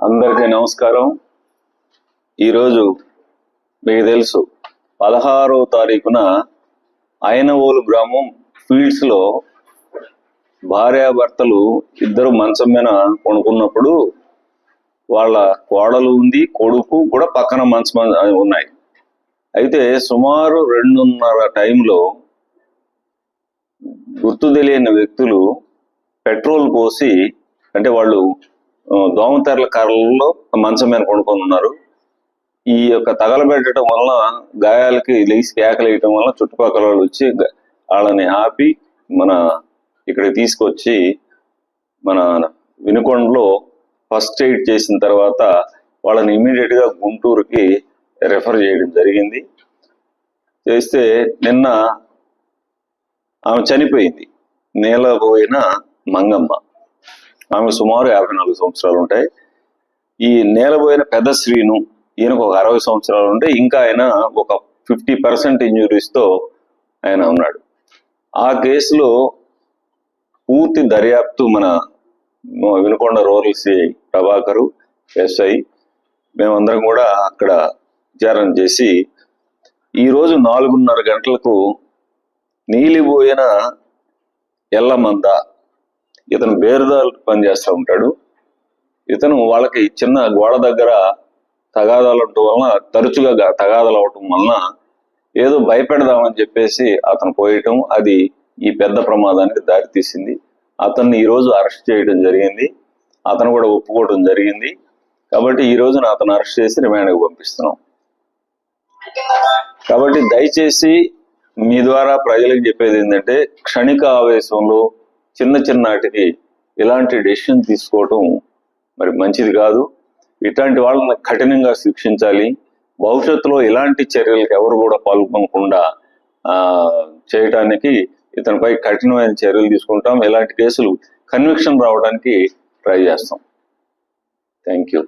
అందరికీ నమస్కారం. ఈరోజు మీకు తెలుసు 16వ తారీఖున ఆయనవోలు గ్రామం ఫీల్డ్స్లో భార్యాభర్తలు ఇద్దరు మంచం మీద కొనుక్కున్నప్పుడు వాళ్ళ కోడలు ఉంది, కొడుకు కూడా పక్కన మంచం ఉన్నాయి. అయితే సుమారు 2:30 టైంలో గుర్తు తెలియని వ్యక్తులు పెట్రోల్ పోసి, అంటే వాళ్ళు దోమతెరల కర్రల్లో మంచం మీద కొనుక్కొని ఉన్నారు. ఈ యొక్క తగలబెట్టడం వలన గాయాలకి లేచి కేకలేయటం వలన చుట్టుపక్కల వాళ్ళు వచ్చి వాళ్ళని ఆపి ఇక్కడికి తీసుకొచ్చి మన వినుకొండలో ఫస్ట్ ఎయిడ్ చేసిన తర్వాత వాళ్ళని ఇమీడియట్ గా గుంటూరుకి రెఫర్ చేయడం జరిగింది. చేస్తే నిన్న ఆమె చనిపోయింది. నేలబోయిన మంగమ్మ. ఆమె సుమారు 54 సంవత్సరాలు ఉంటాయి. ఈ నేలబోయిన పెద్ద శ్రీను, ఈయనకు ఒక 60 సంవత్సరాలు ఉంటాయి. ఇంకా ఆయన ఒక 50% ఇంజురీస్తో ఆయన ఉన్నాడు. ఆ కేసులో పూర్తి దర్యాప్తు మన Vinukonda rural CI Prabhakar, SI, మేమందరం కూడా అక్కడ విచారణ చేసి ఈరోజు 4:30 గంటలకు నీలిబోయిన ఎల్లమంద, ఇతను బేరుదారు పనిచేస్తూ ఉంటాడు. ఇతను వాళ్ళకి చిన్న గోడ దగ్గర తగాదాలు ఉండటం వలన, తరచుగా తగాదాలు అవటం వలన ఏదో భయపెడదామని చెప్పేసి అతను పోయటం, అది ఈ పెద్ద ప్రమాదానికి దారితీసింది. అతన్ని ఈరోజు అరెస్ట్ చేయడం జరిగింది. అతను కూడా ఒప్పుకోవడం జరిగింది. కాబట్టి ఈ రోజున అతను అరెస్ట్ చేసి రిమాండ్కి పంపిస్తున్నాం. కాబట్టి దయచేసి మీ ద్వారా ప్రజలకు చెప్పేది ఏంటంటే, క్షణిక ఆవేశంలో చిన్నటికి ఇలాంటి డెసిషన్ తీసుకోవటం మరి మంచిది కాదు. ఇట్లాంటి వాళ్ళని కఠినంగా శిక్షించాలి. భవిష్యత్తులో ఇలాంటి చర్యలకు ఎవరు కూడా పాల్గొనకుండా చేయడానికి ఇతనిపై కఠినమైన చర్యలు తీసుకుంటాం. ఇలాంటి కేసులు కన్విక్షన్ రావడానికి ట్రై చేస్తాం. Thank you.